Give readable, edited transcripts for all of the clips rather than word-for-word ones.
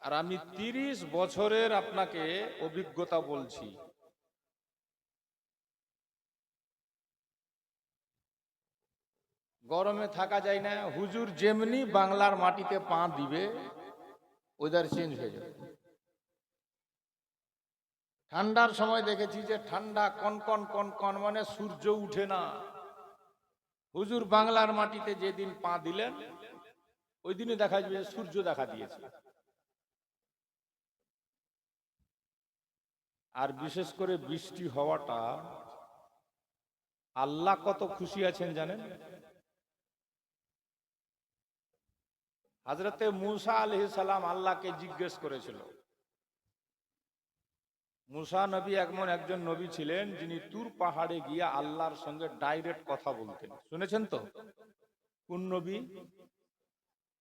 আর আমি 30 বছরের আপনাকে অভিজ্ঞতা বলছি। গরমে থাকা যায় না, হুজুর যেমনি বাংলার মাটিতে পা দিবে ওয়েদার চেঞ্জ হয়ে যাবে। ঠান্ডার সময় দেখেছি যে ঠান্ডা কনকন কনকন, মানে সূর্য উঠে না। হুজুর বাংলার মাটিতে যেদিন পা দিলেন ওই দিনে দেখা যাবে সূর্য দেখা দিয়েছে। আর বিশেষ করে বৃষ্টি হওয়াটা, আল্লাহ কত খুশি আছেন জানেন? হযরতে মূসা আলাইহিস সালাম আল্লাহকে জিজ্ঞেস করেছিল। মূসা নবী এমন একজন নবী ছিলেন যিনি তুর পাহাড়ে গিয়ে আল্লাহর সঙ্গে ডাইরেক্ট কথা বলতেন। শুনেছেন তো? কোন নবী?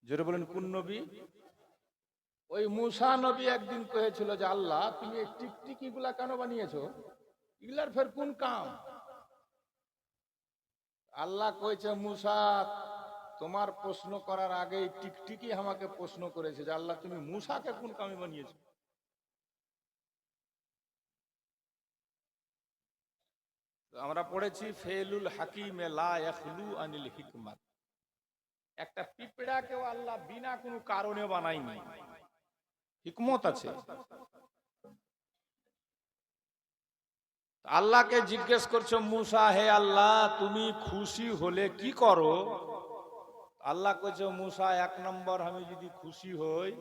জোরে বলেন, কোন নবী? ওই মূসা নবী একদিন কহেছিল যে আল্লাহ, তুমি এই টিকটিকি গুলা কেন বানিয়েছো? এগুলার ফের কোন কাম? আল্লাহ কইছে, মূসা তোমার প্রশ্ন করার আগেই টিকটিকি আমাকে প্রশ্ন করেছে যে আল্লাহ, তুমি মূসাকে কোন কামে বানিয়েছো? আমরা পড়েছি ফেলুল হাকিমে লা ইয়াখলু আনিল হিকমাত। একটা পিঁপড়াকেও আল্লাহ বিনা কোনো কারণে বানায়নি, হিকমত আছে। আল্লাহকে জিজ্ঞেস করছো মূসা, হে আল্লাহ তুমি খুশি হলে কি করো? আল্লাহ কইছে, মূসা এক নম্বর, আমি যদি খুশি হই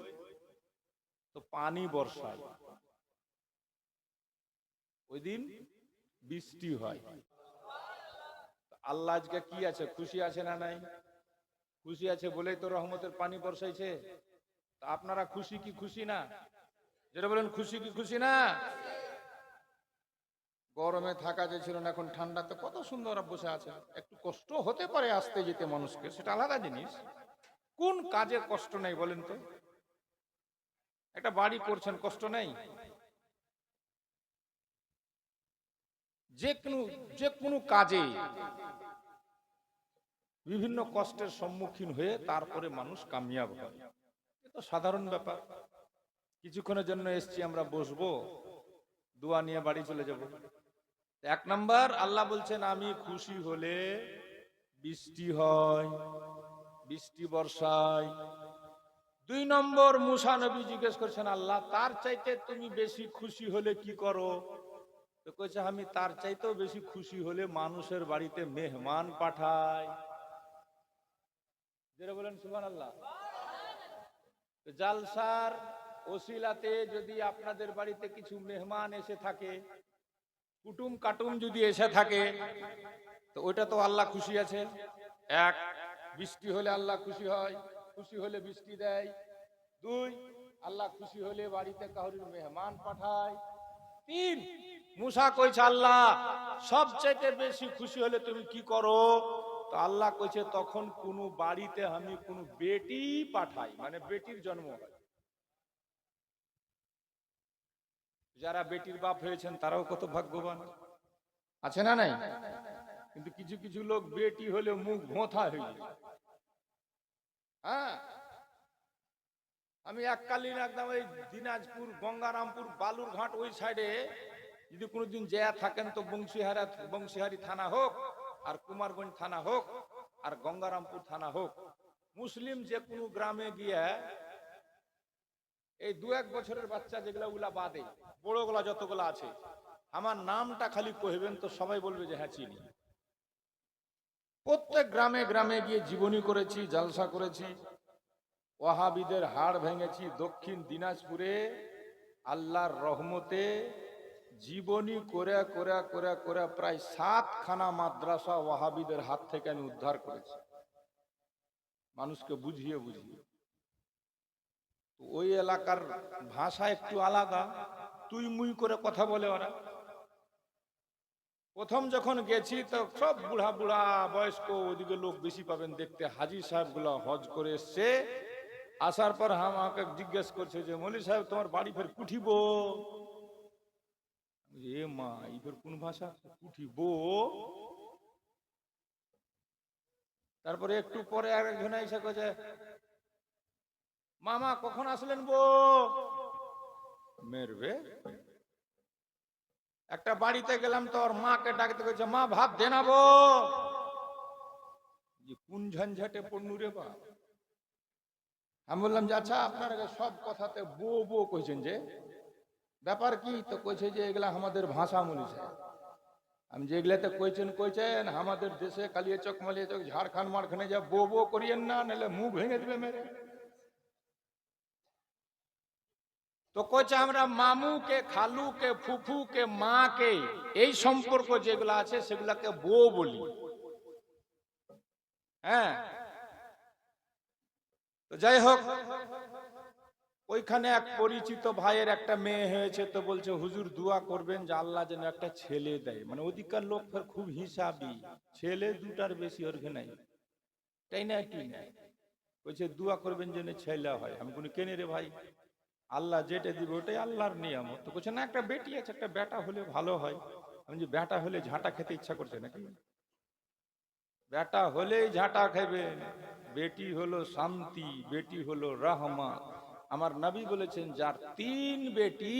তো পানি বর্ষাই, ওই দিন বৃষ্টি হয়। আল্লাহ আজকে কি আছে, খুশি আছে না নাই? খুশি আছে বলেই তো রহমতের পানি বর্ষাইছে। আপনারা খুশি কি খুশি না? যেটা বলেন, খুশি কি খুশি না? গরমে থাকা যে ছিল না, এখন ঠান্ডাতে কত সুন্দর বসে আছে। একটু কষ্ট হতে পারে আসতে যেতে মানুষকে, সেটা আলাদা জিনিস। কোন কাজে কষ্ট নেই বলেন তো? একটা বাড়ি করছেন, কষ্ট নেই? যে কোনো কাজে বিভিন্ন কষ্টের সম্মুখীন হয়ে তারপরে মানুষ কামিয়াব হয়, এ তো সাধারণ ব্যাপার। কিছুক্ষণের জন্য এসছি, আমরা বসবো, দোয়া নিয়ে বাড়ি চলে যাব। এক নাম্বার, আল্লাহ বলছেন আমি খুশি হলে বৃষ্টি হয়, বৃষ্টি বর্ষায়। দুই নম্বর, মূসা নবী জিজ্ঞেস করছেন আল্লাহ, তার চাইতে তুমি বেশি খুশি হলে কি করো? তো কইছে, আমি তার চাইতেও বেশি খুশি হলে মানুষের বাড়িতে মেহমান পাঠাই। যেটা বলেন সুবহানাল্লাহ। জালসার ওসিলাতে যদি আপনাদের বাড়িতে কিছু মেহমান এসে থাকে, কুটুম কাটুম যদি এসে থাকে, তো ওইটা তো আল্লাহ খুশি আছে। এক, বৃষ্টি হলে আল্লাহ খুশি হয়, খুশি হলে বৃষ্টি দেয়। দুই, আল্লাহ খুশি হলে বাড়িতে কাউরির মেহমান পাঠায়। তিন, মূসা কইছে আল্লাহ সবচেয়ে বেশি খুশি হলে তুমি কি করো? তো আল্লাহ কইছে, তখন কোন বাড়িতে আমি কোন বেটি পাঠাই, মানে বেটির জন্ম হয়। যারা বেটির বাপ হয়েছেন তারাও কত ভাগ্যবান, আছে না নাই? কিন্তু কিছু কিছু লোক বেটি হলে মুখ ভোঁথা হয়ে যায়। হ্যাঁ, আমি এককালীন একদম ওই দিনাজপুর, গঙ্গারামপুর, বালুরঘাট ওই সাইডে যদি কোনোদিন যেয়া থাকেন তো বংশীহারি থানা হোক, আর কুমারগঞ্জ থানা হোক, আর গঙ্গারামপুর থানা হোক, মুসলিম যে কোনো গ্রামে গিয়ে এই 2-1 বছরের বাচ্চা যেগুলা ওগুলা বাদে বড়গুলা যতগুলা আছে, আমার নামটা খালি কইবেন তো সবাই বলবে যে হ্যাঁ চিনি। প্রত্যেক গ্রামে গ্রামে গিয়ে জীবনী করেছি, জালসা করেছি, ওয়াহাবিদের হাড় ভেঙেছি। দক্ষিণ দিনাজপুরে আল্লাহর রহমতে জীবনী করে করে করে করে প্রায় 7খানা মাদ্রাসা ওয়াহাবিদের হাত থেকে আমি উদ্ধার করেছি, মানুষকে বুঝিয়ে বুঝিয়ে। তো ওই এলাকার ভাষা একটু আলাদা, তুই মুই করে কথা বলে ওরা। প্রথম যখন গেছি তো সব বুড়া বুড়া বয়স্ক, ওইদিকে লোক বেশি পাবেন দেখতে, হাজি সাহেব গুলা হজ করে এসছে। আসার পর আমাকে জিজ্ঞেস করছে যে মৌলী সাহেব তোমার বাড়ি ফের কুঠিব? এ মা, এই ফের কোন ভাষা, কুঠিব? তারপরে একটু পরে আরেকজন এসে কইছে মামা কখন আসলেন বো? মেরবে। একটা বাড়িতে গেলাম তো ওর মাকে ডাকতে গেছে, মা ভাত দেনাবো। কোন ঝঞ্ঝাটে পড়নু রে বা। আমি বললাম যে আচ্ছা আপনার সব কথাতে বো বো কইছেন যে, ব্যাপার কি? তো কইছে যে এগুলা আমাদের ভাষা মূলিছে। আমি যেগুলাতে কইছেন আমাদের দেশে কালিয়াচক মালিয়াচক ঝাড়খণ্ড মারখানে যা বো বো করিয়েন না, নাহলে মুখ ভেঙে দিবে মেরে। তো কইছে আমরা মামুকে, খালুকে, ফুফুকে, মাকে, এই সম্পর্ক যেগুলো আছে সেগুলাকে বো বলি। হ্যাঁ, তো যাই হোক, ওইখানে এক পরিচিত ভাইয়ের একটা মেয়ে হয়েছে, তো বলছে হুজুর দোয়া করবেন যে আল্লাহ যেন একটা ছেলে দেয়। মানে ওদিকার লোক ফের খুব হিসাবি, ছেলে দুটার বেশি ওর নাই, তাই না? কি না, বলছে দোয়া করবেন যেন ছেলে হয়। আমি কোনো কেনে রে ভাই, আল্লাহ যেটা দিবে ওটাই আল্লাহর নিয়ামত। তো বলছে না, একটা বেটি আছে, একটা বেটা হলে ভালো হয়। আমি যে বেটা হলে ঝাঁটা খেতে ইচ্ছা করছে নাকি? বেটা হলেই ঝাঁটা খাবে, বেটি হলো শান্তি, বেটি হলো রহমত। আমার নবী বলেছেন যার 3 বেটি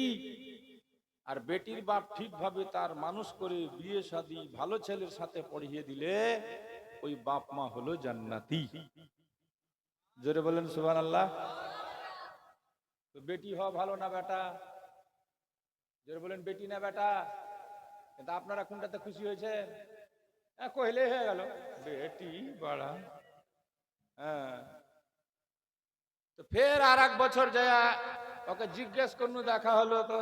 আর বেটির বাপ ঠিকভাবে তার মানুষ করে বিয়ে শাদী ভালো ছেলের সাথে পড়িয়ে দিলে ওই বাপ মা হলো জান্নাতি। জোরে বলেন সুবহানাল্লাহ। তো বেটি হওয়া ভালো না বেটা? জোরে বলেন বেটি না বেটা? কিন্তু আপনারা কোনটাতে খুশি হয়েছেন? কইলে হয়ে গেল বেটি বাড়া। হ্যাঁ, তো ফের আর এক বছর যায় ওকে জিজ্ঞেস করনু, দেখা হলো তো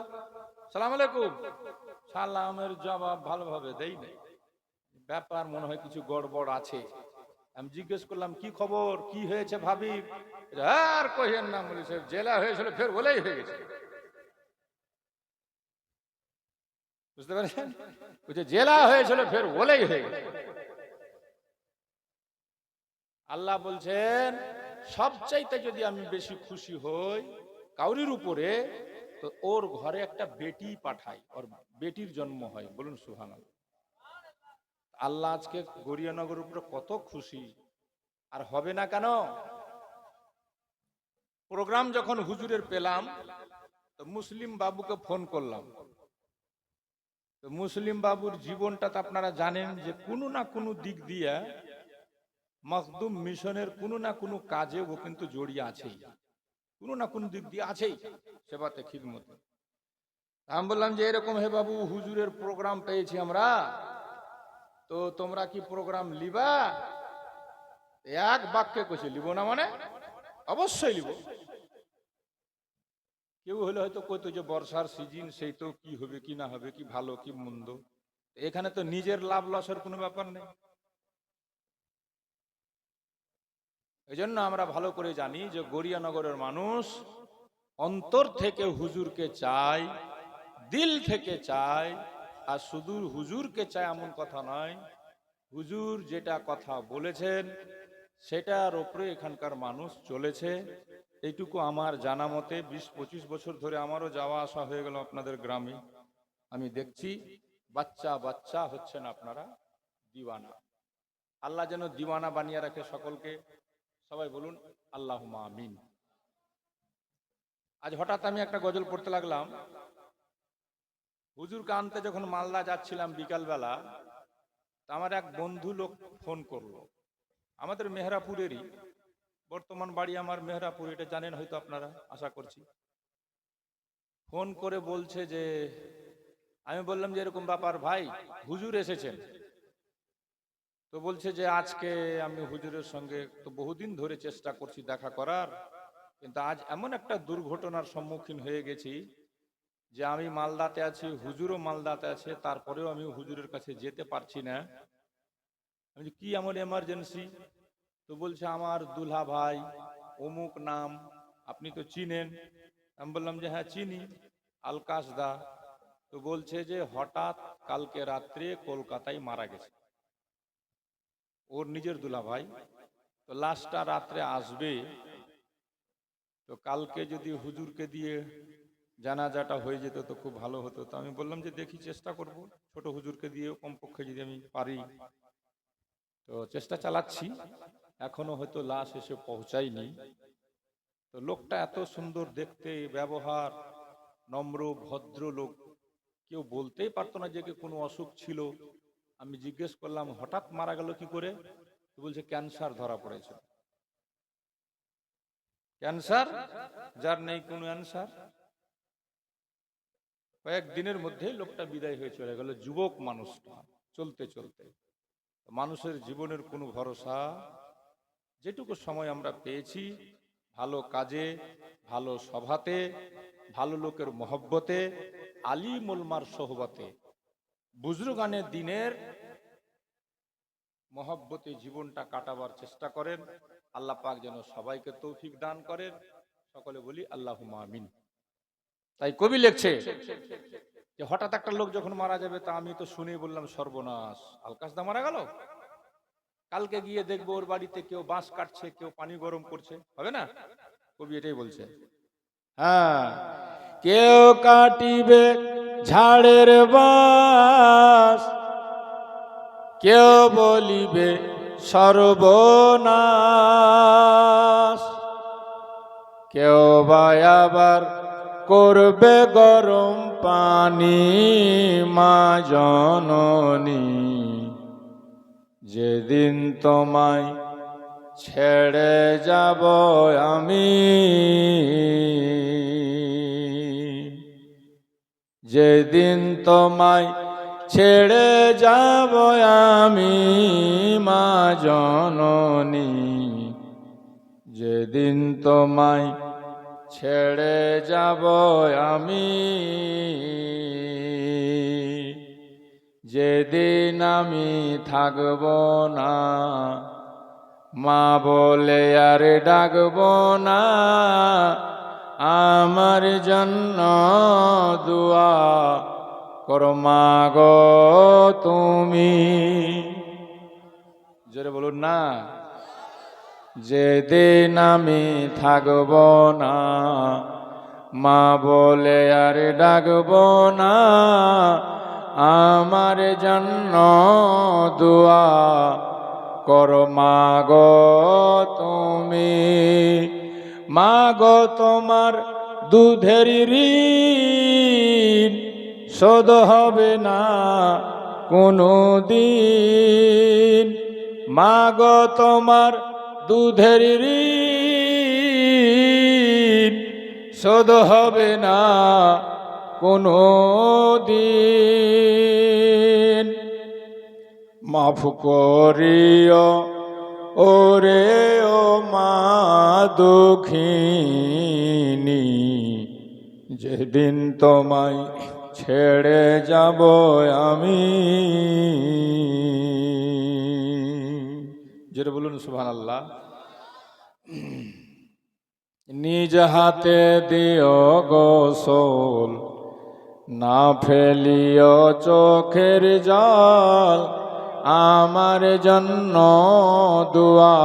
সালাম আলাইকুম, সালামের জবাব ভালোভাবে দেই নাই। ব্যাপার মনে হয় কিছু গড়বড় আছে। আমি জিজ্ঞেস করলাম কি খবর, কি হয়েছে ভাবি? আর কহেন না, বলি সাহেব জেলা হয়েছিল ফের বলেই হয়ে গেছে। বুঝতে পারছেন? বুঝে জেলা হয়েছিল ফের বলেই হয়ে গেছে। আল্লাহ বলছেন সবচাইতে যদি আমি বেশি খুশি হই কাউরির উপরে, তো ওর ঘরে একটা বেটি পাঠাই, ওর বেটির জন্ম হয়। বলুন সুবহানাল্লাহ। আল্লাহ আজকে গড়িয়ানগরের উপরে কত খুশি, আর হবে না কেন? প্রোগ্রাম যখন হুজুরের পেলাম, তো মুসলিম বাবুকে ফোন করলাম। তো মুসলিম বাবুর জীবনটা তো আপনারা জানেন যে কোনো না কোনো দিক দিয়ে মখদুম মিশনের কোনো না কোনো কাজে ও কিন্তু জড়িয়ে আছেই, কোনো না কোনো দিক দিয়ে আছেই, সেবাতে খিদমতে। আমি বললাম যে এরকম হে বাবু হুজুরের প্রোগ্রাম পেয়েছি আমরা, তো তোমরা কি প্রোগ্রাম লিবা? এক বাক্যে কইছে লিব না মানে অবশ্যই লিব। কেউ হলে হয়তো কইতো যে বর্ষার সিজন, সেই তো কি হবে কি না হবে, কি ভালো কি মন্দ, এখানে তো নিজের লাভ লসের কোনো ব্যাপার নেই। এই জন্য আমরা ভালো করে জানি যে গড়িয়ানগরের মানুষ অন্তর থেকে হুজুরকে চায়, দিল থেকে চায়। আর শুধু হুজুরকে চায় এমন কথা নয়, হুজুর যেটা কথা বলেছেন সেটার উপরে এখানকার মানুষ চলেছে। এইটুকু আমার জানা মতে 20-25 বছর ধরে আমারও যাওয়া আসা হয়ে গেল আপনাদের গ্রামে, আমি দেখছি বাচ্চা বাচ্চা হচ্ছেন আপনারা দিওয়ানা। আল্লাহ যেন দিওয়ানা বানিয়ে রাখে সকলকে। সবাই বলুন আল্লাহুম্মা আমিন। আজ হঠাৎ আমি একটা গজল পড়তে লাগলাম। হুজুরকে আনতে যখন মালদা যাচ্ছিলাম বিকালবেলা, আমার এক বন্ধু লোক ফোন করলো, আমাদের মেহরাপুরেরই, বর্তমান বাড়ি আমার মেহরাপুর, এটা জানেন হয়তো আপনারা, আশা করছি। ফোন করে বলছে যে, আমি বললাম যে এরকম ব্যাপার ভাই, হুজুর এসেছেন। তো বলছে যে আজকে আমি হুজুরের সঙ্গে তো বহুদিন ধরে চেষ্টা করছি দেখা করার, কিন্তু আজ এমন একটা দুর্ঘটনার সম্মুখীন হয়ে গেছি যে আমি মালদাতে আছি, হুজুরও মালদাতে আছে, তারপরেও আমি হুজুরের কাছে যেতে পারছি না। আমি কি এমন এমার্জেন্সি? তো বলছে আমার দুলহা ভাই অমুক নাম, আপনি তো চিনেন। আমি বললাম যে হ্যাঁ চিনি, আলকাশ দা। তো বলছে যে হঠাৎ কালকে রাত্রে কলকাতায় মারা গেছে, ওর নিজের দুলা ভাই। তো লাশটা রাত্রে আসবে, তো কালকে যদি হুজুরকে দিয়ে জানাজাটা হয়ে যেত তো খুব ভালো হতো। তো আমি বললাম যে দেখি চেষ্টা করব, ছোট হুজুরকে দিয়েও কমপক্ষে যদি আমি পারি। তো চেষ্টা চালাচ্ছি, এখনো হয়তো লাশ এসে পৌঁছায়নি। তো লোকটা এত সুন্দর দেখতে, ব্যবহার নম্র ভদ্র লোক, কেউ বলতেই পারতো না যে কোনো অসুখ ছিল। আমি জিজ্ঞেস করলাম হঠাৎ মারা গেল কি করে, তো বলছে ক্যান্সার ধরা পড়েছে। ক্যান্সার, যার নেই কোনো অ্যান্সার। কয়েকদিনের মধ্যে লোকটা বিদায় হয়ে চলে গেল, যুবক মানুষটা চলতে চলতে। মানুষের জীবনের কোনো ভরসা। যেটুকু সময় আমরা পেয়েছি ভালো কাজে, ভালো সভাতে, ভালো লোকের মহব্বতে, আলিম ওলমার সোহবতে, বুজরুগানের দিনের মহব্বতে জীবনটা কাটাবার চেষ্টা করেন। আল্লাহ পাক যেন সবাইকে তৌফিক দান করেন। সকলে বলি আল্লাহুম্মা আমিন। তাই কবি লিখছে যে হঠাৎ একটা লোক যখন মারা যাবে, তা আমি তো শুনে বললাম সর্বনাশ, আলকাসদা মারা গেল। কালকে গিয়ে দেখবো ওর বাড়িতে কেউ বাঁশ কাটছে, কেউ পানি গরম করছে, হবে না? কবি এটাই বলছে। হ্যাঁ, কেউ কাটিবে ঝাড়ের বাঁশ, কেউ বলিবে সর্বনাশ, কেউ বা আবার করবে গরম পানি মা জননী, যেদিন তোমায় ছেড়ে যাব আমি, যেদিন তোমায় ছেড়ে যাব আমি মা জননী, যেদিন তোমায় ছেড়ে যাব আমি, যেদিন আমি থাকব না, মা বলে আর ডাকব না, আমার জন্য দুয়া করো মা গো তুমি। জোরে বলুন না। যেদিন আমি থাকব না, মা বলে আর ডাকব না, আমার জন্য দুয়া করো মা গো তুমি। মা গো তোমার দুধের ঋণ শোধ হবে না কোনো দিন, মা গো তোমার দুধের ঋণ শোধ হবে না কোনো দিন। মাফ করিও ওরে ও মা দুঃখিনী, যেদিন তোমায় ছেড়ে যাব আমি। যেটা বলুন সুবহানাল্লাহ। নিজ হাতে দিও গোসল, না ফেলিও চোখের জল, আমার জন্য দুয়া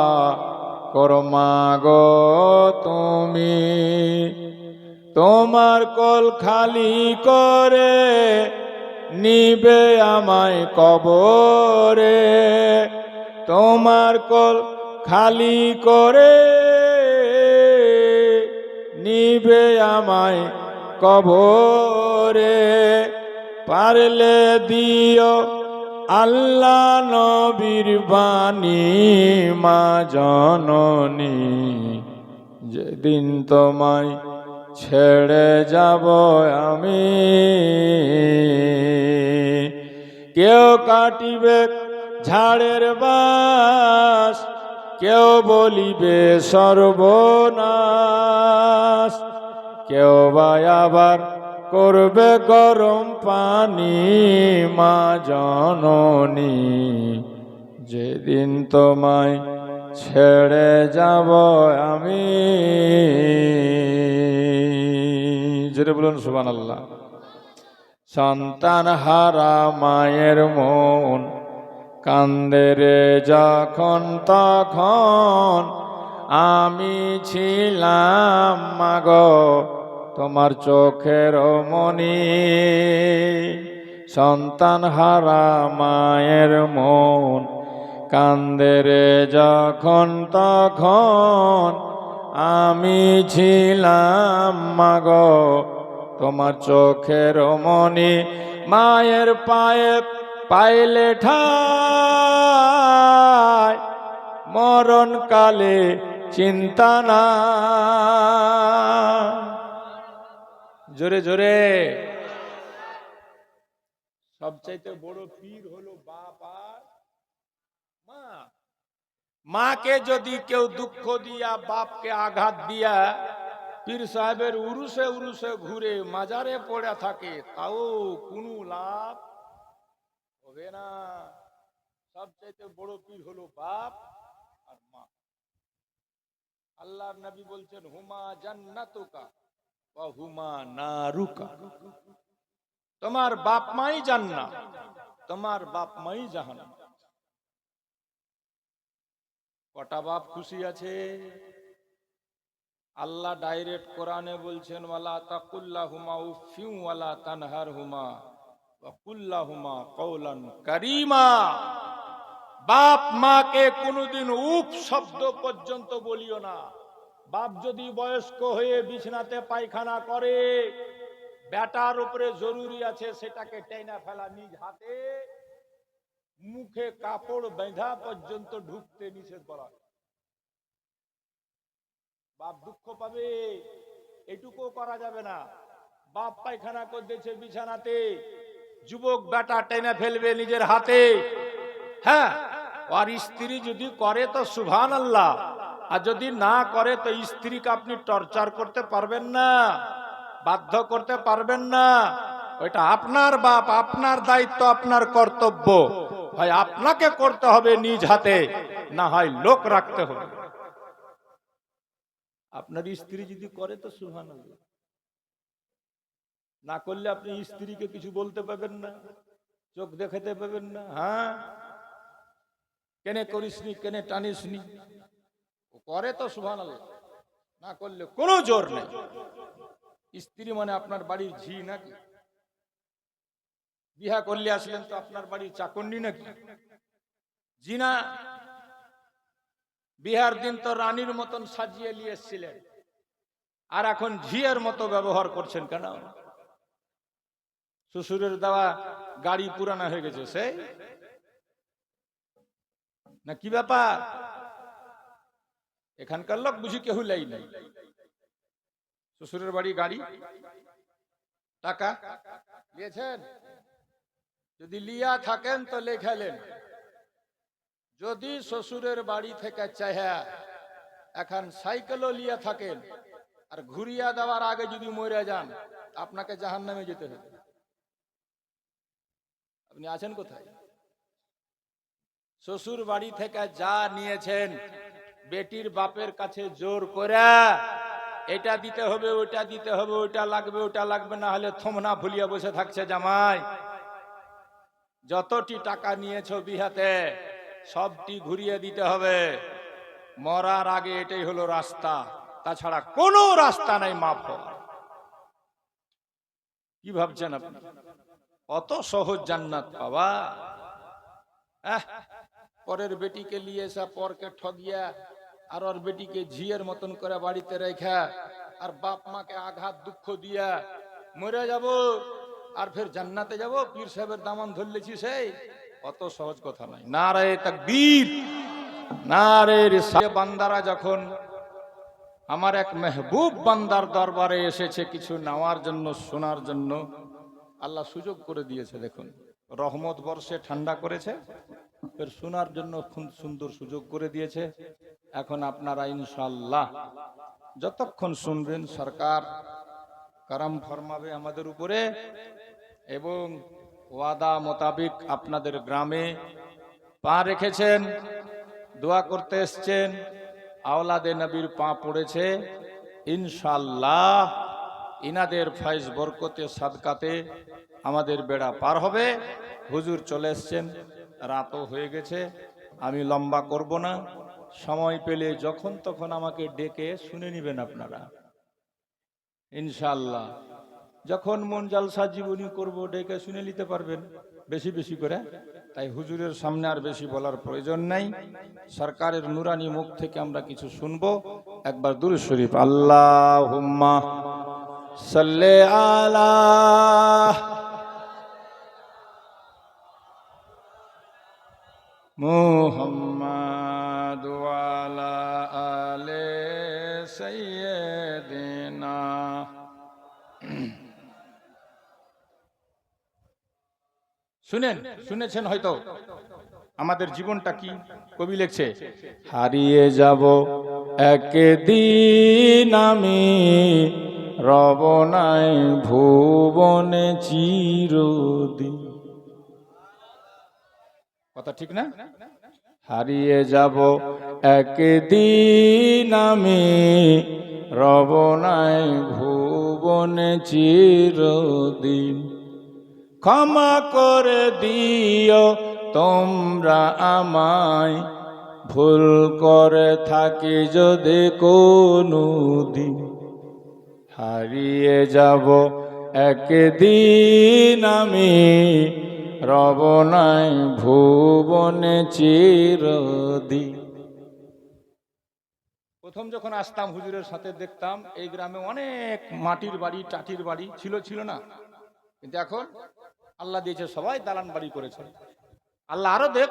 করো মা গো তুমি। তোমার কোল খালি করে নিবে আমায় কবরে, তোমার কোল খালি করে নিবে আমায় কবরে। পারলে দিও আল্লাহ নবীর বাণী মা জননী, যেদিন তোমায় ছেড়ে যাব আমি। কেউ কাটিবে ঝাড়ের বাঁশ, কেউ বলিবে সর্বনাশ, কেউ বা আবার করবে গরম পানি মা জননী, যেদিন তোমায় ছেড়ে যাব আমি। যেটা বলুন সুবহানাল্লাহ। সন্তান হারা মায়ের মন কান্দে রে যখন তখন, আমি ছিলাম মাগো তোমার চোখের মনি। সন্তান হারা মায়ের মন কান্দে রে যখন তখন, আমি ছিলাম মাগো তোমার চোখের মনি, মায়ের পায়ে পাইলে ঠাই, মরণ কালে চিন্তা না। জোরে জোরে। সবচাইতে বড় পীর হলো বাপ আর মা। মাকে যদি কেউ দুঃখ দিয়া, বাপকে আঘাত দিয়া পীর সাহেবের উরুসে উরুসে ঘুরে মাজারে পড়ে থাকে, তাও কোনো লাভ হবে না। সবচাইতে বড় পীর হলো বাপ আর মা। আল্লাহর নবী বলছেন, হুমা জান্নাতুকা ওয়া হুমা নারুকা। তোমার বাপ মাই জান্নাত, তোমার বাপ মাই জাহান্নাম। কটা বাপ খুশি আছে? আল্লাহ ডাইরেক্ট কোরআনে বলছেন, ওয়ালা তাকুল্লাহুমা উফিউ ওয়ালা তানহারহুমা ওয়া কুল্লাহুমা কওলান কারীমা। বাপ মাকে কোনোদিন উফ শব্দ পর্যন্ত বলিও না। বাপ যদি বয়স্ক হয়ে বিছানাতে পায়খানা করে, বেটার উপরে জরুরি আছে সেটাকে টেনে ফেলা, নিজ হাতে মুখে কাপড় বেঁধা পর্যন্ত ঢুকতে নিষেধ করা। বাপ দুঃখ পাবে, এটুকু করা যাবে না। বাপ পায়খানা করতেছে বিছানাতে, যুবক বেটা টেনে ফেলবে নিজের হাতে। হ্যাঁ, আর স্ত্রী যদি করে তো সুবহানাল্লাহ, আর যদি না করে তো স্ত্রীকে আপনি টর্চার করতে পারবেন না, বাধ্য করতে পারবেন না। ওইটা আপনার বাপ, আপনার দায়িত্ব, আপনার কর্তব্য। হয় আপনাকে করতে হবে নিজ হাতে, না হয় লোক রাখতে হবে। আপনার স্ত্রী যদি করে তো সুবহানাল্লাহ, না করলে আপনি স্ত্রীকে কিছু বলতে পারবেন না, চোখ দেখাতে পারবেন না। হ্যাঁ, কেনে করিসনি, কেনে টানিসনি, করে তো সুবহানাল্লাহ, না করলে কোনো জোর নেই। স্ত্রী মানে আপনার বাড়ির ঝি নাকি? বিহা করলে আসলেন তো আপনার বাড়ির চাকন্নি নাকি? জি না। বিহার দিন তো রানীর মতন সাজিয়ে নিয়ে এসেছিলেন, আর এখন ঝিয়ের মতো ব্যবহার করছেন কেন? শ্বশুরের দেওয়া গাড়ি পুরানা হয়ে গেছে সে না, কি ব্যাপার? এখানকার লোক বুঝি কেউ লাই নাই। শ্বশুরের বাড়ি গাড়ি, টাকা নিয়েছেন? যদি লিয়া থাকেন তো লেখালেন। যদি শ্বশুরের বাড়ি থেকে চাহা এখন সাইকেলও লিয়া থাকেন, আর ঘুরিয়া দেওয়ার আগে যদি মরে যান, আপনাকে জাহান্নামে যেতে হবে। আপনি আছেন কোথায়? শ্বশুর বাড়ি থেকে যা নিয়েছেন, বেটির বাপের কাছে জোর করে এটা দিতে হবে, ওটা দিতে হবে, ওটা লাগবে, ওটা লাগবে, না হলে থমনা ভুলিয়া বসে থাকছে জামাই। যতটি টাকা নিয়েছো বিহাতে সবটি ঘুরিয়ে দিতে হবে। মরার আগে এটাই হলো রাস্তা, তাছাড়া কোনো রাস্তা নাই মাফ হওয়ার। কি ভাবছেন আপনি অত সহজ জান্নাত পাওয়া? পরের বেটিকে নিয়ে এসে পরকে ঠগিয়া আর ওর বেটিকে ঝিয়ের মতন করে বাড়িতে রেখা আর বাপ মাকে আঘাত দুঃখ দিয়া মরে যাব আর ফের জান্নাতে যাব, পীর সাহেবের দামান ধরলেছি, সেই অত সহজ কথা নাই। নারে তাকবীর, নারে রিসালাত। বান্দারা যখন আমার এক মেহবুব বান্দার দরবারে এসেছে কিছু নেওয়ার জন্য, শোনার জন্য, আল্লাহ সুযোগ করে দিয়েছে। দেখুন, রহমত বর্ষে ঠান্ডা করেছে, ফের শোনার জন্য খুব সুন্দর সুযোগ করে দিয়েছে। এখন আপনারা ইনশাআল্লাহ যতক্ষণ শুনবেন সরকার কারাম ফরমাবে আমাদের উপরে, এবং ওয়াদা মোতাবিক আপনাদের গ্রামে পা রেখেছেন, দোয়া করতে এসছেন, আওলাদে নবীর পা পড়েছে। ইনশাআল্লাহ ইনাদের ফয়েজ বরকতে সাদকাতে আমাদের বেড়া পার হবে। হুজুর চলে এসছেন, রাতও হয়ে গেছে, আমি লম্বা করব না। সময় পেলে যখন তখন আমাকে ডেকে শুনে নেবেন আপনারা ইনশাআল্লাহ। যখন মন জালসা জীবনী করব ডেকে শুনে নিতে পারবেন বেশি বেশি করে। তাই হুজুরের সামনে আর বেশি বলার প্রয়োজন নাই। সরকারের নুরানি মুখ থেকে আমরা কিছু শুনবো, একবার দুরূদ শরীফ, আল্লাহুম্মা সাল্লি আলা মুহাম্মাদ ওয়া আলা আলি সাইয়্যিদিনা। শুনেছেন হয়তো আমাদের জীবনটা কি কবি লিখছে, হারিয়ে যাব একদিন আমি, রব নাই ভুবনে চিরদিন। কথা ঠিক না? হারিয়ে যাব একদিন আমি, রব নাই ভুবনে চিরদিন। ক্ষমা করে দিও তোমরা আমায়, ভুল করে থাকি যদি কোনো দিন। হারিয়ে যাব একদিন আমি, রব নাই ভুবনে চিরদিন। প্রথম যখন আসতাম হুজুরের সাথে দেখতাম এই গ্রামে অনেক মাটির বাড়ি টাটির বাড়ি ছিল না, কিন্তু এখন আল্লাহ দিয়েছে সবাই দালান বাড়ি করেছে। আল্লাহ আরো দেখ,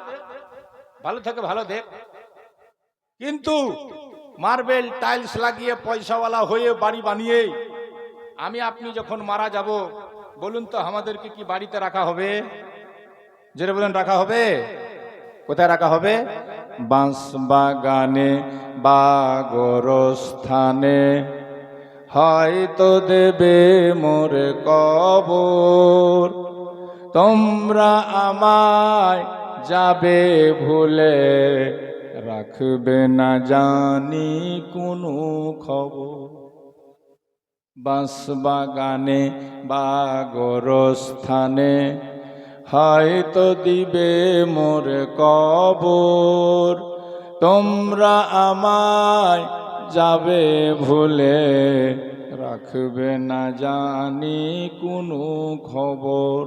ভালো থেকে ভালো দেখ। কিন্তু মার্বেল টাইলস লাগিয়ে পয়সাওয়ালা হয়ে বাড়ি বানিয়ে আমি আপনি যখন মারা যাব, বলুন তো আমাদেরকে কি বাড়িতে রাখা হবে? যেটা বলেন রাখা হবে, কোথায় রাখা হবে? বাঁশ বাগানে বা গোরস্থানে হয়তো দেবে মোরে কবর। তোমরা আমায় যাবে ভুলে, রাখবে না জানি কোনো খবর। বাঁশ বাগানে বা গোরস্থানে হয়তো দিবে মোরে কবর। তোমরা আমায় যাবে ভুলে, রাখবে না জানি কোনো খবর।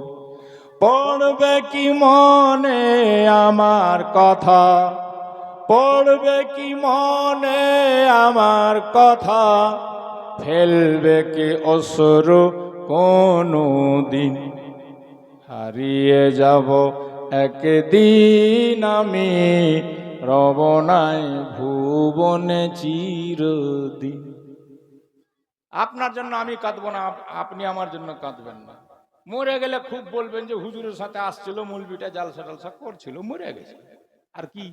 পড়বে কি মনে আমার কথা, পড়বে কি মনে আমার কথা, ফেলবে কি অশ্রু কোনো দিন। হারিয়ে যাব একদিন আমি, রব নাই ভুবনে চিরদিন। আপনার জন্য আমি কাঁদবো না, আপনি আমার জন্য কাঁদবেন না। মরে গেলে খুব বলবেন যে হুজুরের সাথে আসছিল, মৌলবীটা জালসা টালসা করছিল, মরে গেছে, আর কি,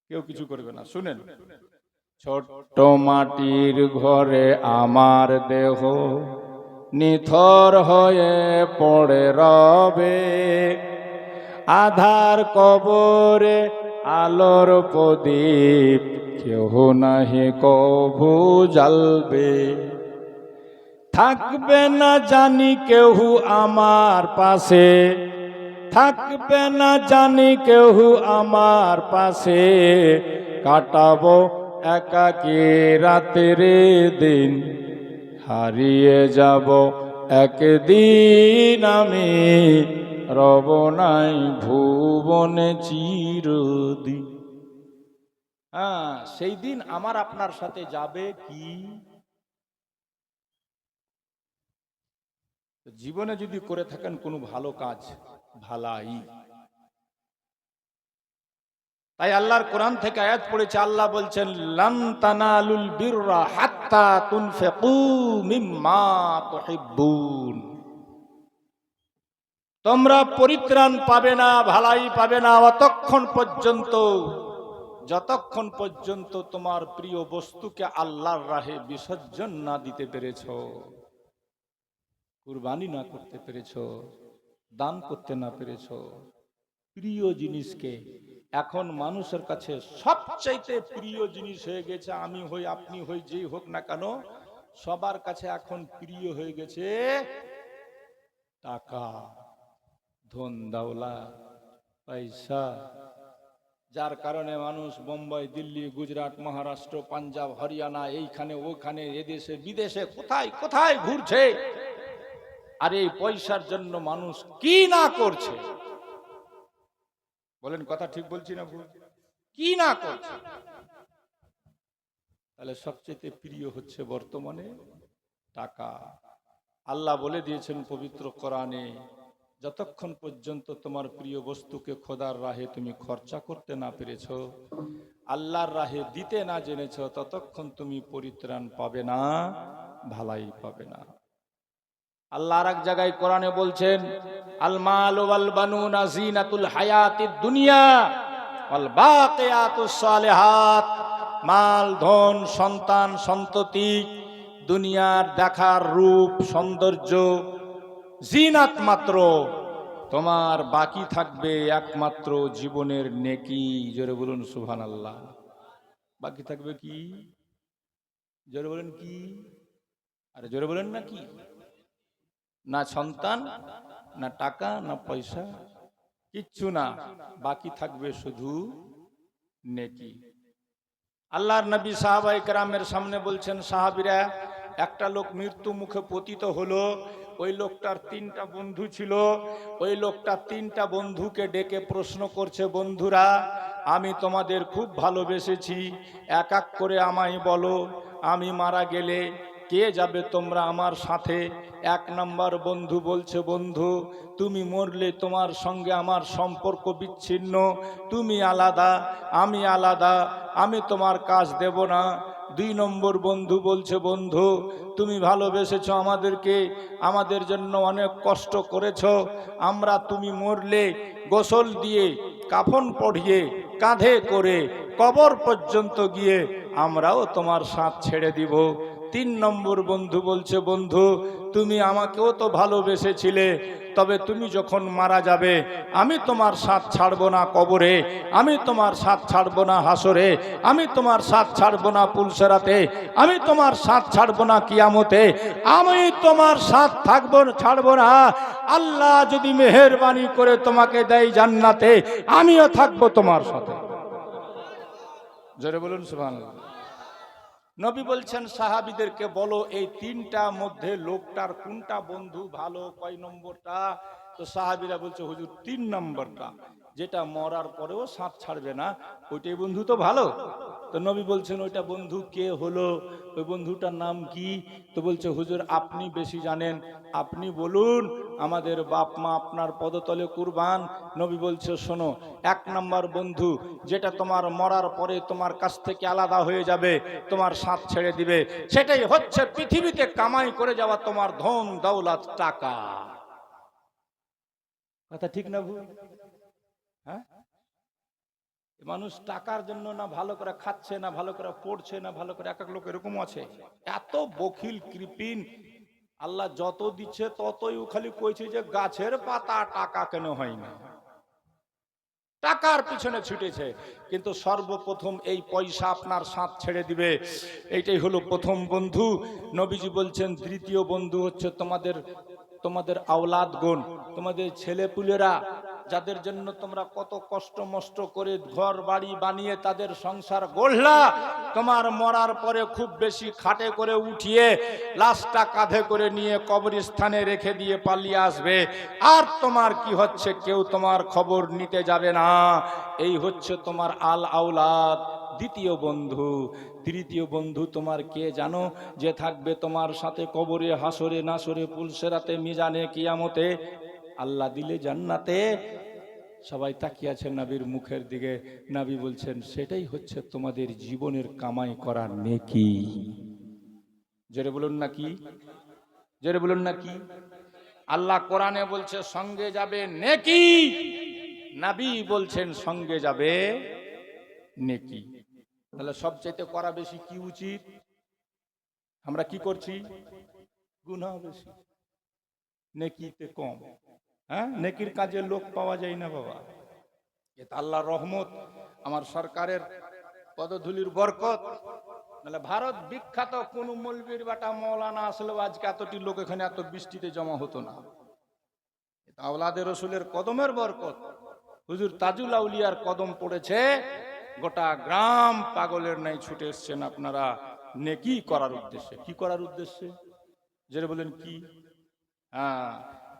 কেউ কিছু করবে না। শুনেন, ছোট্ট মাটির ঘরে আমার দেহ নিথর হয়ে পড়ে রবে। আধার কবরে আলোর প্রদীপ কেহ নাহি কভু জ্বালবে। থাকবে না জানি কেহ আমার পাশে, থাকবে না জানি কেহ আমার পাশে, কাটাবো একাকী রাতের দিন। হারিয়ে যাব একদিন আমি, রব নাই ভুবনে চিরদিন। সেই দিন আমার আপনার সাথে যাবে কি? জীবনে যদি করে থাকেন কোনো ভালো কাজ, ভালাই। তাই আল্লাহর কোরআন থেকে আয়াত পড়েছে, আল্লাহ বলছেন লান তানালুল বিররা হাত্তা তুনফিকু মিম্মা তুহিব্বুন। তোমরা পরিত্রাণ পাবে না, ভালাই পাবে না অতক্ষণ পর্যন্ত যতক্ষণ পর্যন্ত তোমার প্রিয় বস্তুকে আল্লাহর রাহে বিসর্জন না দিতে পেরেছো, কুরবানি না করতে পেরেছো, দান করতে না পেরেছো। প্রিয় জিনিসকে এখন মানুষের কাছে সবচাইতে প্রিয় জিনিস হয়ে গেছে, আমি হই আপনি হই যেই হোক না কেন, সবার কাছে এখন প্রিয় হয়ে গেছে টাকা, ধন দৌলত, পয়সা। যার কারণে মানুষ বোম্বাই, দিল্লি, গুজরাট, মহারাষ্ট্র, পাঞ্জাব, হরিয়ানা, এইখানে ওখানে, এদেশে বিদেশে কোথায় কোথায় ঘুরছে। আর এই পয়সার জন্য মানুষ কি না করছে, বলেন কথা ঠিক বলছি না ভুল? কি না করছে। তাহলে সবচেয়ে প্রিয় হচ্ছে বর্তমানে টাকা। আল্লাহ বলে দিয়েছেন পবিত্র কোরআনে, যতক্ষণ পর্যন্ত তোমার প্রিয় বস্তুকে খোদার রাহে তুমি খরচা করতে না পেরেছ, আল্লাহর রাহে দিতে না জেনেছ, ততক্ষণ তুমি পরিত্রাণ পাবে না, ভালাই পাবে না। আল্লাহ আর এক জায়গায় কোরআনে বলছেন, আল মাল ওয়াল বানুনা জিনাতুল হায়াতিদ দুনিয়া ওয়াল বাকিয়াতুস সালিহাত, মাল ধন সন্তান সন্ততি দুনিয়ার দেখার রূপ সৌন্দর্য জিনাত মাত্র, তোমার বাকি থাকবে একমাত্র জীবনের নেকি। জোরে বলুন সুবহানাল্লাহ। বাকি থাকবে কি? জোরে বলেন কি? আরে জোরে বলেন না কি? না সন্তান, না টাকা, না পয়সা, কিচ্ছু না, বাকি থাকবে শুধু নেকি। আল্লাহর নবী সাহাবায়ে কেরামের সামনে বলছেন, সাহাবীরা, একটা লোক মৃত্যু মুখে পতিত হলো, ওই লোকটার 3টা বন্ধু ছিল, ওই লোকটা 3টা বন্ধুকে ডেকে প্রশ্ন করছে, বন্ধুরা আমি তোমাদের খুব ভালোবেসেছি, এক এক করে আমায় বলো, আমি মারা গেলে কে যাবে তোমরা আমার সাথে? 1 নম্বর বন্ধু বলছে, বন্ধু তুমি মরলে তোমার সঙ্গে আমার সম্পর্ক বিচ্ছিন্ন, তুমি আলাদা আমি আলাদা, আমি তোমার কাজ দেব না। 2 নম্বর বন্ধু বলছে, বন্ধু তুমি ভালোবেসেছো আমাদেরকে, আমাদের জন্য অনেক কষ্ট করেছো, আমরা তুমি মরলে গোসল দিয়ে কাফন পরিয়ে কাঁধে করে কবর পর্যন্ত গিয়ে আমরাও তোমার সাথ ছেড়ে দিব। 3 নম্বর বন্ধু বলছে, বন্ধু তুমি আমাকেও তো ভালোবেসেছিলে, তবে তুমি যখন মারা যাবে আমি তোমার সাথ ছাড়বো না কবরে, আমি তোমার সাথ ছাড়বো না হাসরে, আমি তোমার সাথ ছাড়বো না পুলসেরাতে, আমি তোমার সাথ ছাড়বো না কিয়ামতে, আমি তোমার সাথ থাকবো ছাড়বো না আল্লাহ যদি মেহেরবানি করে তোমাকে দেয় জান্নাতে, আমিও থাকবো তোমার সাথে। জোরে বলুন সুবহানাল্লাহ। নবী বলছেন সাহাবীদেরকে, বলো এই 3টা মধ্যে লোকটার কোনটা বন্ধু ভালো, কয় নম্বরটা? তো সাহাবীরা বলছে, হুজুর 3 নম্বরটা, যেটা মরার পরেও সাথ ছাড়বে না, ওইটাই বন্ধু তো ভালো। তো নবী বলছেন, ওইটা বন্ধু কে হলো, ওই বন্ধুটার নাম কি? তো বলছে, হুজুর আপনি বেশি জানেন, আপনি বলুন, আমাদের বাপ মা আপনার পদতলে কুরবান। নবী বলছে, শোনো, 1 নম্বর বন্ধু যেটা তোমার মরার পরে তোমার কাছ থেকে আলাদা হয়ে যাবে, তোমার সাথ ছেড়ে দিবে, সেটাই হচ্ছে পৃথিবীতে কামাই করে যাওয়া তোমার ধন দৌলত টাকা। কথা ঠিক না ভুল? হ্যাঁ, মানুষ টাকার জন্য না ভালো করে খাচ্ছে, না ভালো করে পড়ছে, না ভালো করে, এক এক লোক এরকম আছে, এত বখিল কৃপিন, আল্লাহ যত দিচ্ছে ততই ও খালি কইছে যে গাছের পাতা টাকা কেন হয় না, টাকার পিছনে ছুটেছে। কিন্তু সর্বপ্রথম এই পয়সা আপনার সাথ ছেড়ে দিবে, এইটাই হলো প্রথম বন্ধু। নবীজি বলছেন, দ্বিতীয় বন্ধু হচ্ছে তোমাদের আওলাদগণ, তোমাদের ছেলেপুলেরা, যাদের জন্য তোমরা কত কষ্ট মষ্ট করে ঘর বাড়ি বানিয়ে তাদের সংসার গড়লা, তোমার মরার পরে খুব বেশি খাটে করে উঠিয়ে লাশটা কাঁধে করে নিয়ে কবরস্থানে রেখে দিয়ে পালিয়ে আসবে, আর তোমার কি হচ্ছে কেউ তোমার খবর নিতে যাবে না। এই হচ্ছে তোমার আল আওলাদ, দ্বিতীয় বন্ধু। তৃতীয় বন্ধু তোমার কে জানো? যে থাকবে তোমার সাথে কবরে, হাসরে, নাসরে, পুলসেরাতে, মিজানে, কিয়ামতে, আল্লাহ দিলে জান্নাতে। সবাই তাকিয়ে আছেন নবীর মুখের দিকে। নবী বলছেন, সেটাই হচ্ছে তোমাদের জীবনের কামাই করার নেকি। জোরে বলুন না কি? জোরে বলুন না কি? আল্লাহ কোরআনে বলছে সঙ্গে যাবে নেকি, নবী বলছেন সঙ্গে যাবে নেকি। তাহলে সবচেয়ে করা বেশি কি উচিত? আমরা কি করছি? গুনাহ বেশি, নেকিতে কম। হ্যাঁ, নেকির কাজে লোক পাওয়া যায় না বাবা, এটা আল্লাহর রহমত, আমার সরকারের পদধূলির বরকত। নাহলে ভারত বিখ্যাত কোন মৌলবীর বাটা মৌলানা আসলে আজকে এতটি লোক এখানে এত বৃষ্টিতে জমা হতো না। এটা আওলাদে রসুলের কদমের বরকত। হুজুর তাজুল আউলিয়ার কদম পড়েছে, গোটা গ্রাম পাগলের নাই ছুটে এসছেন আপনারা নেকি করার উদ্দেশ্যে। কি করার উদ্দেশ্যে? যেটা বলেন কি? হ্যাঁ,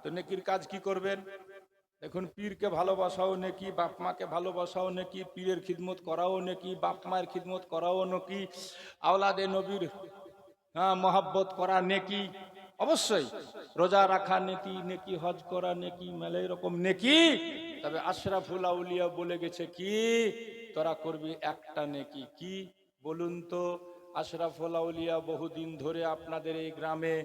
তো নেকির কাজ কি করবেন? দেখুন, পীরকে ভালোবাসাও নাকি, বাপ মাকে ভালোবাসাও নাকি, পীরের খিদমত করাও নাকি, বাপ মায়ের খিদমত করাও নাকি, আওলাদে নবীর মহাব্বত করা নেকি, অবশ্যই রোজা রাখা নেকি, নেকি হজ করা নেকি, মেলে এরকম নেকি। তবে আশরাফুল আউলিয়া বলে গেছে কি, তোরা করবি একটা নেকি। কি বলুন তো? আশরাফুল আউলিয়া বহুদিন ধরে আপনাদের এই গ্রামে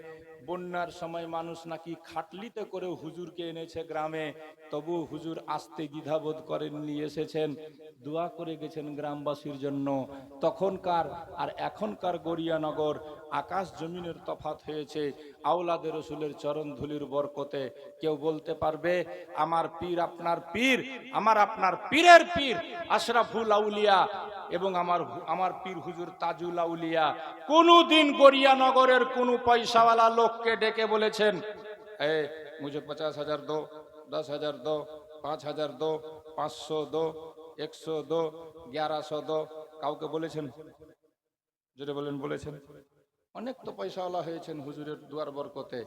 বন্যার সময় মানুষ নাকি খাটলিতে করে হুজুরকে এনেছে গ্রামে, তবু হুজুর আসতে দ্বিধাবোধ করেননি, এসেছেন, দোয়া করে গেছেন গ্রামবাসীর জন্য। তখনকার আর এখনকার গড়িয়ানগর আকাশ জমিনের তফাৎ হয়েছে আওলাদের রসুলের চরণ ধুলির বরকতে। কেউ বলতে পারবে আমার পীর আপনার পীর, আমার আপনার পীরের পীর আশরাফুল আউলিয়া এবং আমার পীর হুজুর তাজুল আউলিয়া কোনদিন গড়িয়ানগরের কোন পয়সাওয়ালা লোককে ডেকে বলেছেন মুঝে 50,000 দো, 10,000 দো, 5,000 দো, 500 দো, 100 দো, 1100 দো? কাউকে বলেছেন? জোরে বলেন, বলেছেন? অনেক তো পয়সাওয়ালা হয়েছেন হুজুরের দুয়ার বরকতে,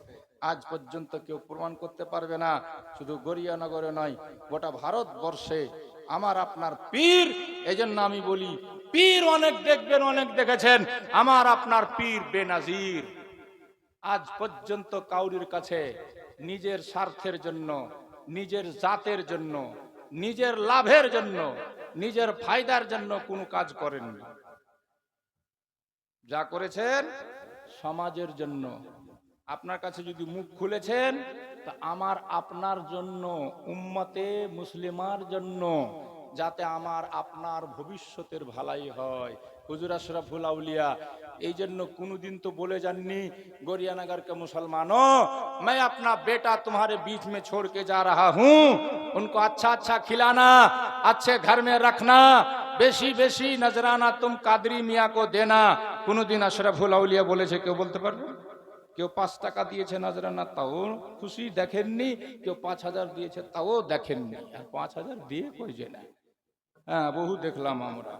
আজ পর্যন্ত কেউ প্রমাণ করতে পারবে না। শুধু গড়িয়ানগরে নয়, গোটা ভারতবর্ষে আমার আপনার পীর। এজন্য আমি বলি, পীর অনেক দেখবেন, অনেক দেখেছেন, আমার আপনার পীর বেনাজির। আজ পর্যন্ত কাউরির কাছে নিজের স্বার্থের জন্য, নিজের জাতের জন্য, নিজের লাভের জন্য, নিজের ফায়দার জন্য কোনো কাজ করেননি। যা করেছেন সমাজের জন্য। আপনার কাছে যদি মুখ খুলেছেন তা আমার আপনার জন্য, উম্মতে মুসলিমার জন্য, যাতে আমার আপনার ভবিষ্যতের ভালাই হয়। হুজুর আশরাফুল আউলিয়া এই জন্য কোনোদিন তো বলে যাননি गोरियानगर के मुसलमानों, मैं अपना बेटा तुम्हारे बीच में छोड़ के जा रहा हूं, उनको अच्छा अच्छा खिलाना, अच्छे घर में रखना, বেশি বেশি নজরানা तुम কাদরি মিয়া को देना। কোনদিন আশরাফুল আউলিয়া বলেছে? কেউ বলতে পারবে? কেউ 5 টাকা দিয়েছে নজরানা, তাও খুশি দেখেননি। কেউ 5,000 দিয়েছে, তাও দেখেননি। আর 5,000 দিয়ে কই যে না, হ্যাঁ বহু দেখলাম আমরা।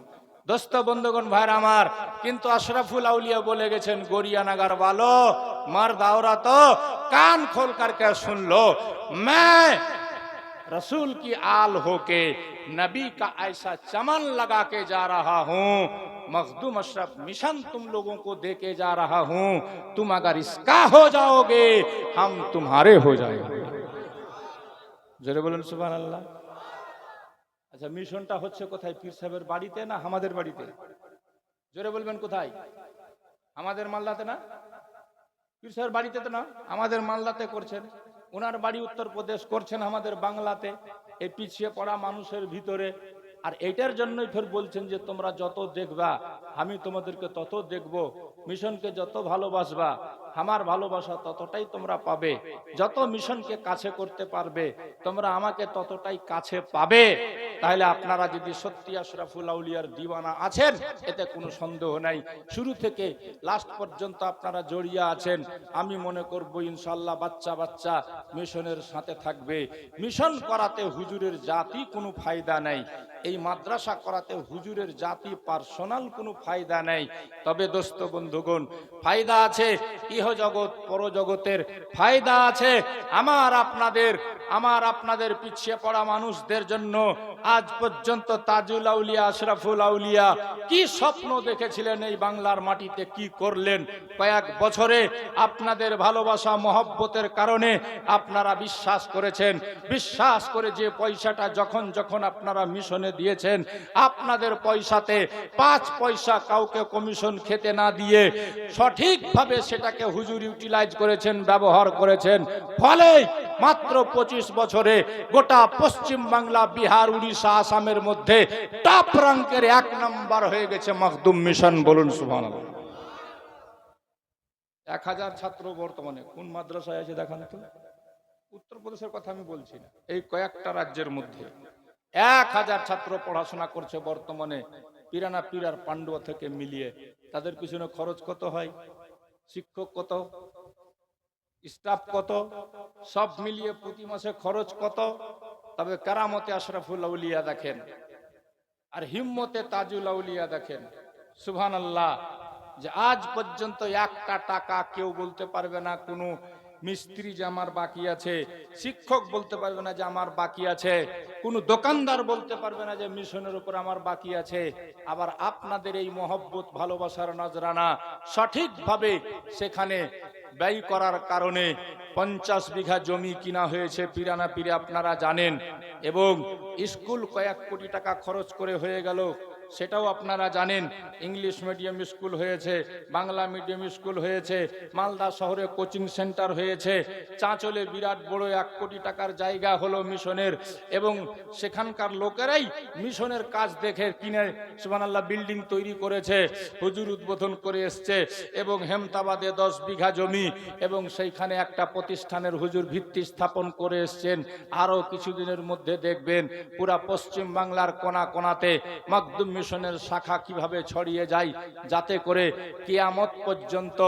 দোস্ত বন্ধুগণ ভাইরা আমার, কিন্তু আশরাফুল আউলিয়া বলে গেছেন गोरियानगर वालों, मर्द औरत कान खोल करके सुन लो, मैं रसूल की आल होके नबी का ऐसा चमन लगा के जा रहा हूं, मखदूम अशरफ मिशन तुम लोगों को दे के जा रहा हूं, तुम अगर इसका हो जाओगे हम तुम्हारे हो जाएंगे। जरे बोलें सुभान अल्लाह। আচ্ছা, মিশনটা হচ্ছে কোথায়? পীর সাহেবের বাড়িতে না আমাদের বাড়িতে? জোরে বলবেন কোথায়? আমাদের মালদাতে না? পীর সাহেবের বাড়িতে তো না, আমাদের মালদাতে করছেন। ওনার বাড়ি উত্তরপ্রদেশ, করছেন আমাদের বাংলাতে, এই পিছিয়ে পড়া মানুষের ভিতরে। আর এইটার জন্যই ফের বলছেন যে তোমরা যত দেখবা আমি তোমাদেরকে তত দেখব, মিশনকে যত ভালোবাসবা আমার ভালোবাসা ততটাই তোমরা পাবে, যত মিশনকে কাছে করতে পারবে তোমরা আমাকে ততটাই কাছে পাবে। তাহলে আপনারা যদি সত্যি আশরাফুল আউলিয়ার দিওয়ানা আছেন, এতে কোনো সন্দেহ নাই, শুরু থেকে লাস্ট পর্যন্ত আপনারা জড়িয়ে আছেন, আমি মনে করব ইনশাআল্লাহ বাচ্চা বাচ্চা মিশনের সাথে থাকবে। মিশন করাতে হুজুরের জাতি কোনো ফায়দা নাই, এই মাদ্রাসা করাতে হুজুরের জাতি পার্সোনাল কোনো ফায়দা নেই। তবে দোস্ত বন্ধুগণ, ফায়দা আছে ইহ জগৎ পরজগতের, ফায়দা আছে আমার আপনাদের পিছিয়ে পড়া মানুষদের জন্য। আজ পর্যন্ত তাজুল আউলিয়া আশরাফুল আউলিয়া কি স্বপ্ন দেখেছিলেন এই বাংলার মাটিতে, কি করলেন? কয়েক বছরে আপনাদের ভালোবাসা মহব্বতের কারণে আপনারা বিশ্বাস করেছেন, বিশ্বাস করে যে পয়সাটা যখন যখন আপনারা মিশনে দিয়েছেন, আপনাদের পয়সাতে 5 পয়সা কাউকে কমিশন খেতে না দিয়ে সঠিকভাবে সেটাকে হুজুর ইউটিলাইজ করেছেন, ব্যবহার করেছেন। ফলে মাত্র 25 বছরে গোটা পশ্চিম বাংলা, বিহার, উড়িষ্যা, আসামের মধ্যে টপ র্যাঙ্কের 1 নাম্বার হয়ে গেছে মখদুম মিশন। বলুন সুবহানাল্লাহ। 1000 ছাত্র বর্তমানে কোন মাদ্রাসায় আছে দেখান তো? উত্তরপ্রদেশের কথা আমি বলছি না, এই কয়েকটা রাজ্যের মধ্যে 1000 ছাত্র পড়াশোনা করছে বর্তমানে, পিরানা পিরার পান্ডুয়া থেকে মিলিয়ে। তাদের পিছনে খরচ কত হয়? শিক্ষক কত, স্টাফ কত, সব মিলিয়ে প্রতি মাসে খরচ কত? তবে কারামতে আশরাফুল আউলিয়া দেখেন, আর হিম্মতে তাজুল আউলিয়া দেখেন। সুবহানাল্লাহ, যে আজ পর্যন্ত একটা টাকা কেউ বলতে পারবে না কোনো মিস্ত্রি যে আমার বাকি আছে, শিক্ষক বলতে পারবে না যে আমার বাকি আছে, কোন দোকানদার বলতে পারবে না যে মিশনের উপর আমার বাকি আছে। আবার আপনাদের এই মহব্বত ভালোবাসার নজরানা সঠিকভাবে সেখানে ব্যয় করার কারণে 50 বিঘা জমি কিনা হয়েছে পিরানা পীরে, আপনারা জানেন। এবং স্কুল কয়েক কোটি টাকা খরচ করে হয়ে গেল, সেটাও আপনারা জানেন। ইংলিশ মিডিয়াম স্কুল হয়েছে, বাংলা মিডিয়াম স্কুল হয়েছে, মালদা শহরে কোচিং সেন্টার হয়েছে, চাঁচলে বিরাট বড় 1 কোটি টাকার জায়গা হলো মিশনের। এবং সেখানকার লোকেরাই মিশনের কাজ দেখে কিনে সুবহানাল্লাহ বিল্ডিং তৈরি করেছে, হুজুর উদ্বোধন করে এসছে। এবং হেমতাবাদে 10 বিঘা জমি, এবং সেইখানে একটা প্রতিষ্ঠানের হুজুর ভিত্তি স্থাপন করে এসছেন। আরো কিছুদিনের মধ্যে দেখবেন পুরা পশ্চিম বাংলার কোনা কোনাতে মাকদুম মিশনের শাখা কিভাবে ছড়িয়ে যায়, যাতে করে কিয়ামত পর্যন্ত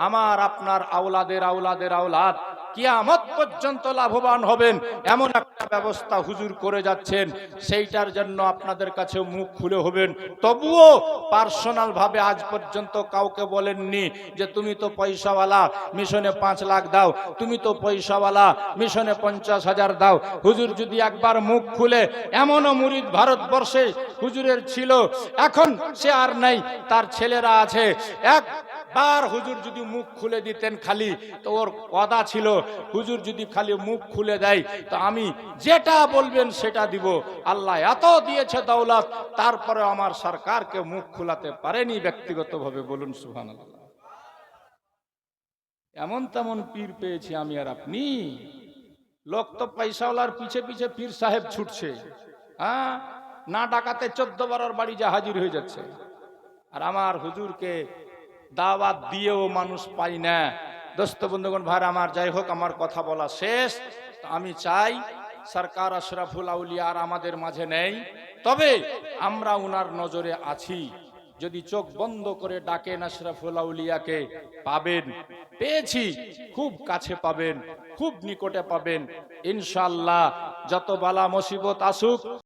আমার আপনার আওলাদের আওলাদের আওলাদ কিয়ামত পর্যন্ত লাভবান হবেন, এমন একটা ব্যবস্থা হুজুর করে যাচ্ছেন। সেইটার জন্য আপনাদের কাছে মুখ খুলে হবেন। তবুও পার্সোনাল ভাবে আজ পর্যন্ত কাউকে বলেননি যে তুমি তো পয়সাওয়ালা, মিশনে 5 লাখ দাও, তুমি তো পয়সাওয়ালা, মিশনে 50,000 দাও। হুজুর যদি একবার মুখ খুলে, এমনও মুরিদ ভারতবর্ষে হুজুরের ছিল, এখন সে আর নাই, তার ছেলেরা আছে, একবার হুজুর যদি মুখ খুলে দিতেন খালি, তো ওর ওয়াদা ছিল হুজুর যদি খালি মুখ খুলে দেয় তো আমি যেটা বলবেন সেটা দিব। আল্লাহ এত দিয়েছে দৌলত, তারপরে আমার সরকারকে মুখ খোলাতে পারেনি ব্যক্তিগতভাবে, বলুন সুবহানাল্লাহ। এমন তেমন পীর পেয়েছি আমি আর আপনি। লোক তো পয়সাওয়ালার পিছে পিছে পীর সাহেব ছুটছে, হ্যাঁ, না ডাকাতে 14 বারের বাড়ি যা হাজির হয়ে যাচ্ছে। আর আমার হুজুরকে দাওয়াত দিয়েও মানুষ পাই না। দোস্ত বন্ধুগণ ভাই আমার, যাই হোক, আমার কথা বলা শেষ। আমি চাই সরকার আশরাফুল আউলিয়া আর আমাদের মাঝে নেই, তবে আমরা উনার নজরে আছি। যদি চোখ বন্ধ করে ডাকেন আশরাফুল আউলিয়াকে, পাবেন, পেয়েছি, খুব কাছে পাবেন, খুব নিকটে পাবেন ইনশাআল্লাহ। যত বালা মুসিবত আসুক